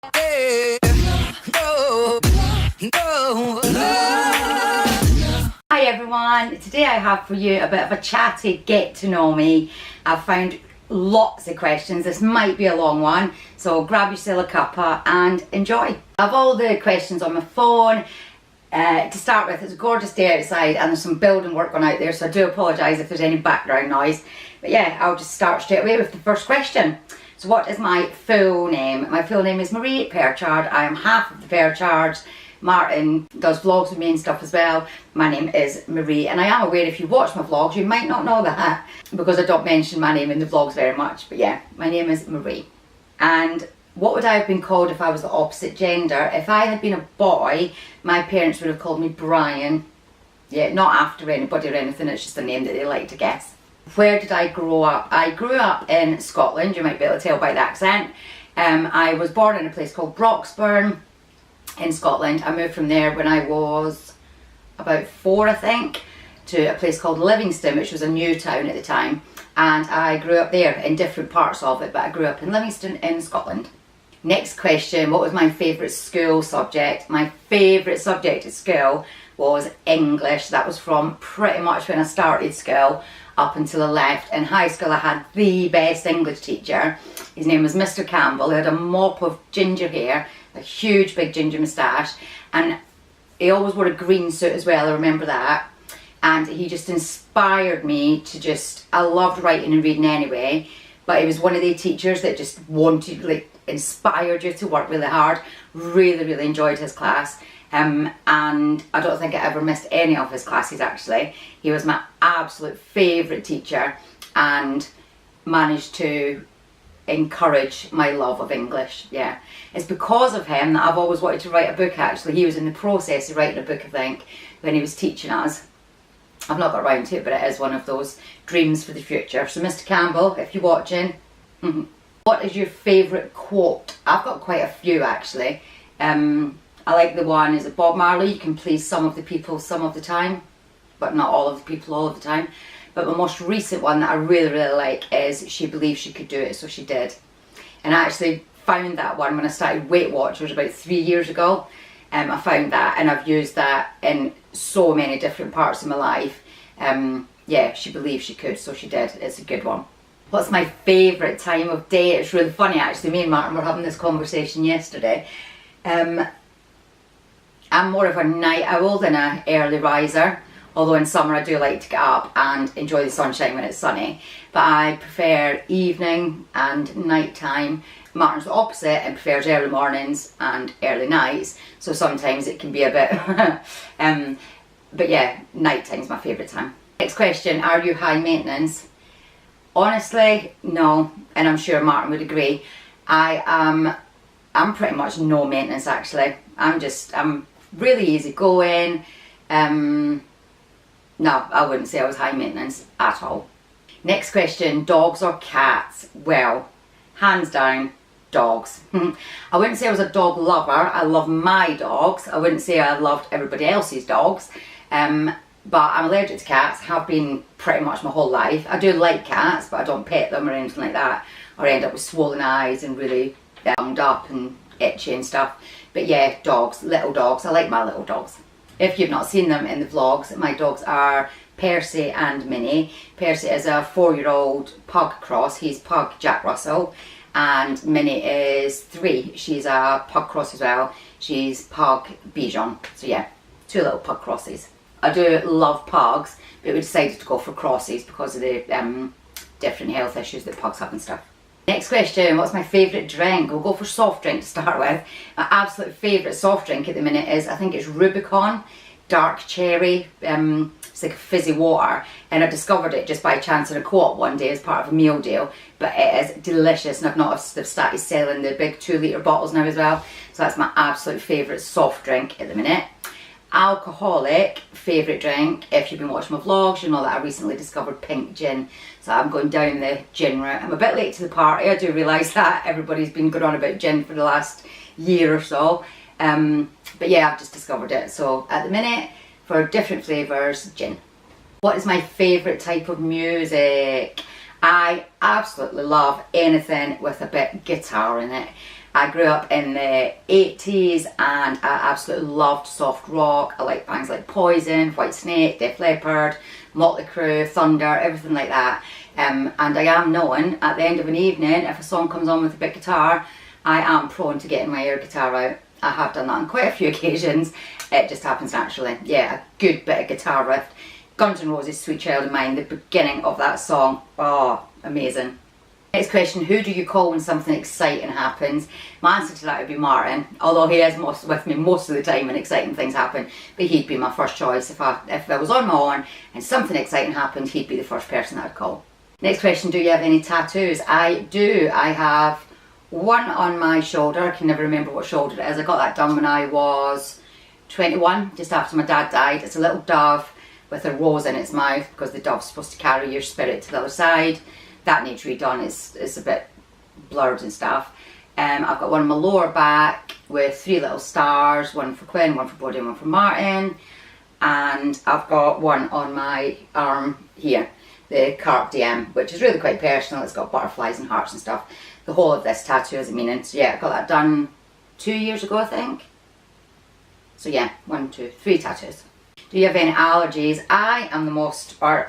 Hi everyone, today I have for you a bit of a chatty get to know me. I've found lots of questions. This might be a long one, so grab yourself a cuppa and enjoy. I have all the questions on my phone. To start with, it's a gorgeous day outside and there's some building work on out there, so I do apologise if there's any background noise. But yeah, I'll just start straight away with the first question. So what is my full name? My full name is Marie Perchard. I am half of the Perchards. Martin does vlogs with me and stuff as well. My name is Marie, and I am aware if you watch my vlogs you might not know that because I don't mention my name in the vlogs very much. But yeah, my name is Marie. And what would I have been called if I was the opposite gender? If I had been a boy, my parents would have called me Brian. Yeah, not after anybody or anything, it's just a name that they like to guess. Where did I grow up? I grew up in Scotland, you might be able to tell by the accent. I was born in a place called Broxburn in Scotland. I moved from there when I was about 4, I think, to a place called Livingston, which was a new town at the time. And I grew up there in different parts of it, but I grew up in Livingston in Scotland. Next question, what was my favourite school subject? My favourite subject at school was English. That was from pretty much when I started school up until I left. In high school I had the best English teacher. His name was Mr. Campbell. He had a mop of ginger hair, a huge big ginger moustache, and he always wore a green suit as well, I remember that. And he just inspired me to just, I loved writing and reading anyway, but he was one of the teachers that just wanted, like, inspired you to work really hard. Really enjoyed his class. And I don't think I ever missed any of his classes actually. He was my absolute favourite teacher and managed to encourage my love of English. Yeah, it's because of him that I've always wanted to write a book actually. He was in the process of writing a book, I think, when he was teaching us. I've not got around to it, but it is one of those dreams for the future. So Mr. Campbell, if you're watching, what is your favourite quote? I've got quite a few actually. I like the one, is it Bob Marley? You can please some of the people some of the time, but not all of the people all of the time. But my most recent one that I really like is she believed she could do it, so she did. And I actually found that one when I started Weight Watchers about 3 years ago. I found that and I've used that in so many different parts of my life. Yeah, she believed she could, so she did. It's a good one. What's my favourite time of day? It's really funny actually, me and Martin were having this conversation yesterday. I'm more of a night owl than an early riser, although in summer I do like to get up and enjoy the sunshine when it's sunny. But I prefer evening and night time. Martin's the opposite and prefers early mornings and early nights, so sometimes it can be a bit but yeah, night time's my favourite time. Next question, are you high maintenance? Honestly, no, and I'm sure Martin would agree. I'm pretty much no maintenance actually. I'm really easygoing. No, I wouldn't say I was high maintenance at all. Next question, dogs or cats? Well, hands down, dogs. I wouldn't say I was a dog lover. I love my dogs. I wouldn't say I loved everybody else's dogs. But I'm allergic to cats, have been pretty much my whole life. I do like cats, but I don't pet them or anything like that, or end up with swollen eyes and really wound up and itchy and stuff. But yeah, dogs, little dogs. I like my little dogs. If you've not seen them in the vlogs, my dogs are Percy and Minnie. Percy is a 4-year-old pug cross. He's pug Jack Russell. And Minnie is 3. She's a pug cross as well. She's pug Bichon. So yeah, 2 little pug crosses. I do love pugs, but we decided to go for crosses because of the different health issues that pugs have and stuff. Next question, what's my favourite drink? We'll go for soft drink to start with. My absolute favourite soft drink at the minute is, I think it's Rubicon, dark cherry. It's like a fizzy water, and I discovered it just by chance in a co-op one day as part of a meal deal. But it is delicious, and they've started selling the big 2-litre bottles now as well. So that's my absolute favourite soft drink at the minute. Alcoholic favourite drink, if you've been watching my vlogs, you know that I recently discovered pink gin, so I'm going down the gin route. I'm a bit late to the party, I do realise that. Everybody's been going on about gin for the last year or so, but yeah, I've just discovered it. So at the minute, for different flavours, gin. What is my favourite type of music? I absolutely love anything with a bit guitar in it. I grew up in the 80s and I absolutely loved soft rock. I like bands like Poison, Whitesnake, Def Leppard, Motley Crue, Thunder, everything like that. And I am known at the end of an evening, if a song comes on with a big guitar, I am prone to getting my air guitar out. I have done that on quite a few occasions. It just happens naturally. Yeah, a good bit of guitar riff. Guns N' Roses' Sweet Child of Mine, the beginning of that song. Oh, amazing. Next question, who do you call when something exciting happens? My answer to that would be Martin, although he is with me most of the time when exciting things happen, but he'd be my first choice. If I was on my own and something exciting happened, he'd be the first person I'd call. Next question, do you have any tattoos? I do. I have one on my shoulder. I can never remember what shoulder it is. I got that done when I was 21, just after my dad died. It's a little dove with a rose in its mouth because the dove's supposed to carry your spirit to the other side. That needs redone. It's a bit blurred and stuff. I've got one on my lower back with 3 little stars, one for Quinn, one for Brodie, and one for Martin. And I've got one on my arm here, the Carp DM, which is really quite personal. It's got butterflies and hearts and stuff. The whole of this tattoo has a meaning. So yeah, I got that done 2 years ago, I think. So yeah, 1, 2, 3 tattoos. Do you have any allergies? I am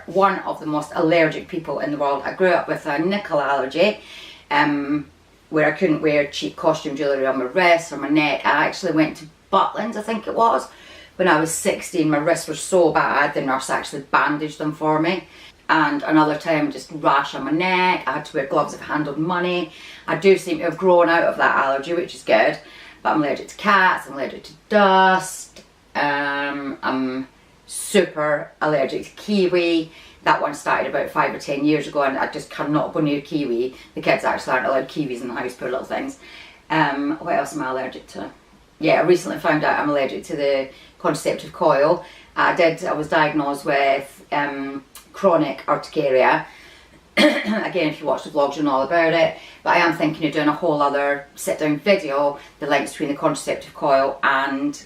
one of the most allergic people in the world. I grew up with a nickel allergy, where I couldn't wear cheap costume jewellery on my wrists or my neck. I actually went to Butlins, I think it was, when I was 16. My wrists were so bad, the nurse actually bandaged them for me. And another time, just rash on my neck. I had to wear gloves if I handled money. I do seem to have grown out of that allergy, which is good. But I'm allergic to cats, I'm allergic to dust. I'm super allergic to kiwi. That one started about 5 or 10 years ago and I just cannot go near kiwi. The kids actually aren't allowed kiwis in the house, poor little things. What else am I allergic to? Yeah, I recently found out I'm allergic to the contraceptive coil. I was diagnosed with chronic urticaria. Again, if you watch the vlogs, you'll know all about it. But I am thinking of doing a whole other sit-down video, the links between the contraceptive coil and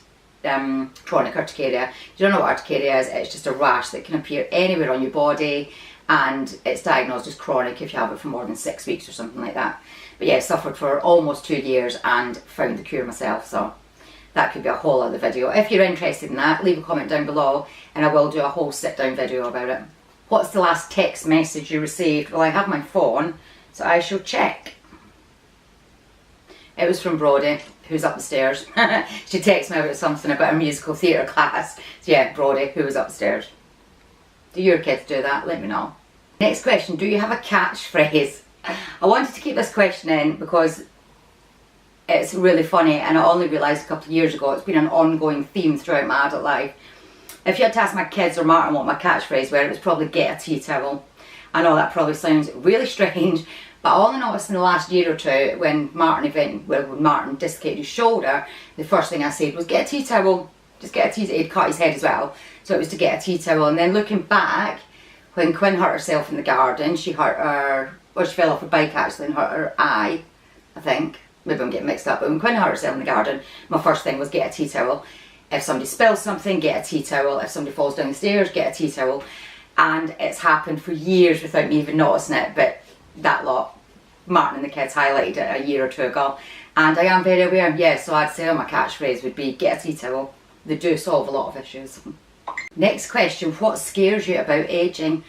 chronic urticaria. If you don't know what urticaria is, it's just a rash that can appear anywhere on your body, and it's diagnosed as chronic if you have it for more than 6 weeks or something like that. But yeah, I suffered for almost 2 years and found the cure myself, so that could be a whole other video. If you're interested in that, leave a comment down below and I will do a whole sit-down video about it. What's the last text message you received? Well, I have my phone, so I shall check. It was from Brodie, who's up the stairs. She texted me about something about a musical theatre class. So yeah, Brodie, who was upstairs. Do your kids do that? Let me know. Next question, do you have a catchphrase? I wanted to keep this question in because it's really funny, and I only realised a couple of years ago it's been an ongoing theme throughout my adult life. If you had to ask my kids or Martin what my catchphrase were, it was probably get a tea towel. I know that probably sounds really strange, but I only noticed in the last year or two when Martin dislocated his shoulder, the first thing I said was get a tea towel, just get a tea towel. He'd cut his head as well, so it was to get a tea towel. And then looking back, when Quinn hurt herself in the garden, she fell off her bike actually and hurt her eye, I think. Maybe I'm getting mixed up, but when Quinn hurt herself in the garden, my first thing was get a tea towel. If somebody spills something, get a tea towel. If somebody falls down the stairs, get a tea towel. And it's happened for years without me even noticing it, but that lot, Martin and the kids highlighted it a year or 2 ago. And I am very aware, yeah, so I'd say my catchphrase would be get a tea towel. They do solve a lot of issues. Next question, what scares you about ageing?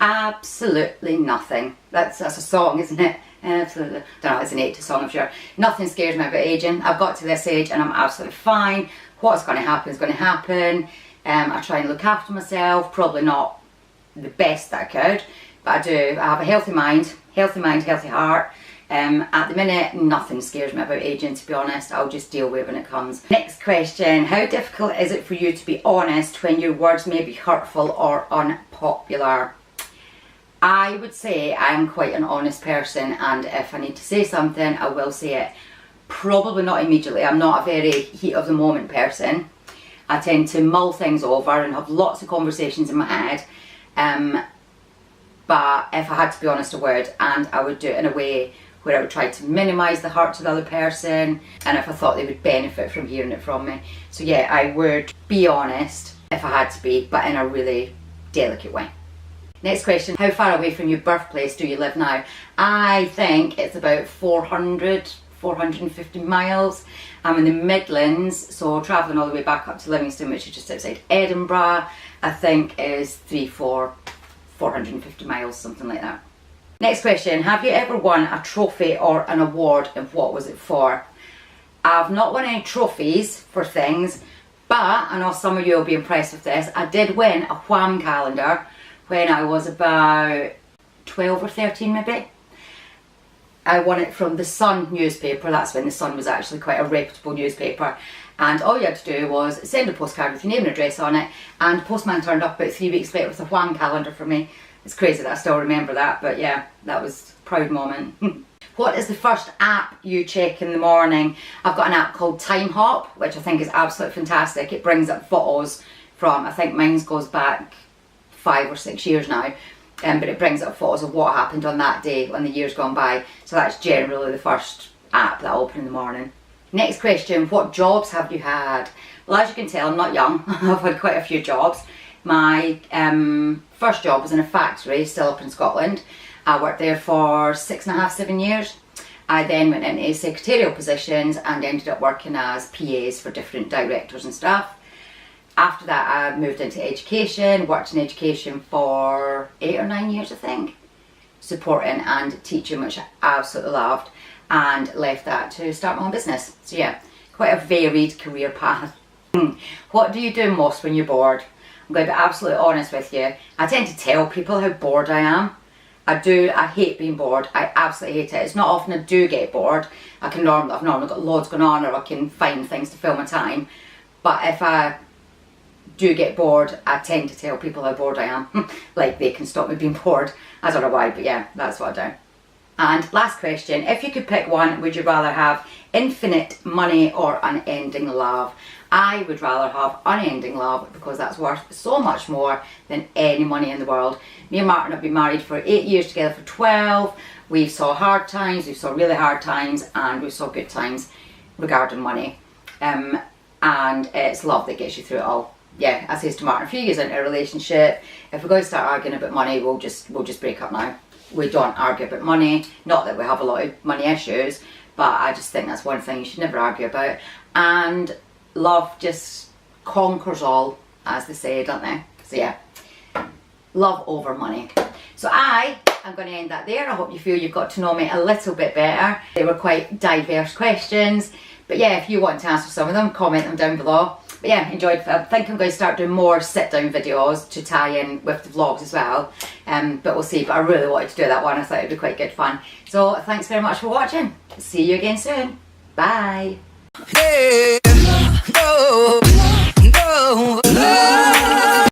Absolutely nothing. That's a song, isn't it? Absolutely. Don't know, it's an 80s song, I'm sure. Nothing scares me about aging. I've got to this age and I'm absolutely fine. What's going to happen is going to happen. I try and look after myself, probably not the best that I could, but I do. I have a healthy mind, healthy heart. At the minute, nothing scares me about aging, to be honest. I'll just deal with it when it comes. Next question, how difficult is it for you to be honest when your words may be hurtful or unpopular? I would say I'm quite an honest person, and if I need to say something, I will say it. Probably not immediately. I'm not a very heat of the moment person. I tend to mull things over and have lots of conversations in my head. But if I had to be honest, I would, and I would do it in a way where I would try to minimise the hurt to the other person, and if I thought they would benefit from hearing it from me. So yeah, I would be honest if I had to be, but in a really delicate way. Next question, how far away from your birthplace do you live now? I think it's about 400, 450 miles. I'm in the Midlands, so travelling all the way back up to Livingston, which is just outside Edinburgh, I think is 450 miles, something like that. Next question, have you ever won a trophy or an award, and what was it for? I've not won any trophies for things, but I know some of you will be impressed with this. I did win a Wham calendar when I was about 12 or 13 maybe. I won it from the Sun newspaper. That's when the Sun was actually quite a reputable newspaper, and all you had to do was send a postcard with your name and address on it, and the postman turned up about 3 weeks later with a Wham calendar for me. It's crazy that I still remember that, but yeah, that was a proud moment. What is the first app you check in the morning? I've got an app called Time Hop, which I think is absolutely fantastic. It brings up photos from, I think mine goes back 5 or 6 years now, but it brings up photos of what happened on that day when the year's gone by. So that's generally the first app that I open in the morning. Next question, what jobs have you had? Well, as you can tell, I'm not young. I've had quite a few jobs. My first job was in a factory, still up in Scotland. I worked there for 6.5, 7 years. I then went into secretarial positions and ended up working as PAs for different directors and stuff. After that, I moved into education, worked in education for 8 or 9 years, I think, supporting and teaching, which I absolutely loved, and left that to start my own business. So yeah, quite a varied career path. What do you do most when you're bored? I'm going to be absolutely honest with you. I tend to tell people how bored I am. I hate being bored. I absolutely hate it. It's not often I do get bored. I've normally got loads going on, or I can find things to fill my time. But if I do get bored, I tend to tell people how bored I am. Like they can stop me being bored. I don't know why, but yeah, that's what I do. And last question, if you could pick one, would you rather have infinite money or unending love? I would rather have unending love, because that's worth so much more than any money in the world. Me and Martin have been married for 8 years, together for 12. We've saw hard times, we've saw really hard times, and we saw good times regarding money. And it's love that gets you through it all. Yeah, I says to Martin, a few years into a relationship, if we're going to start arguing about money, we'll just break up now. We don't argue about money, not that we have a lot of money issues, but I just think that's one thing you should never argue about. And love just conquers all, as they say, don't they? So yeah, love over money. So I'm going to end that there. I hope you feel you've got to know me a little bit better. They were quite diverse questions, but yeah, if you want to answer some of them, comment them down below. But yeah, enjoyed. I think I'm going to start doing more sit-down videos to tie in with the vlogs as well. But we'll see. But I really wanted to do that one. I thought it would be quite good fun. So thanks very much for watching. See you again soon. Bye. Hey.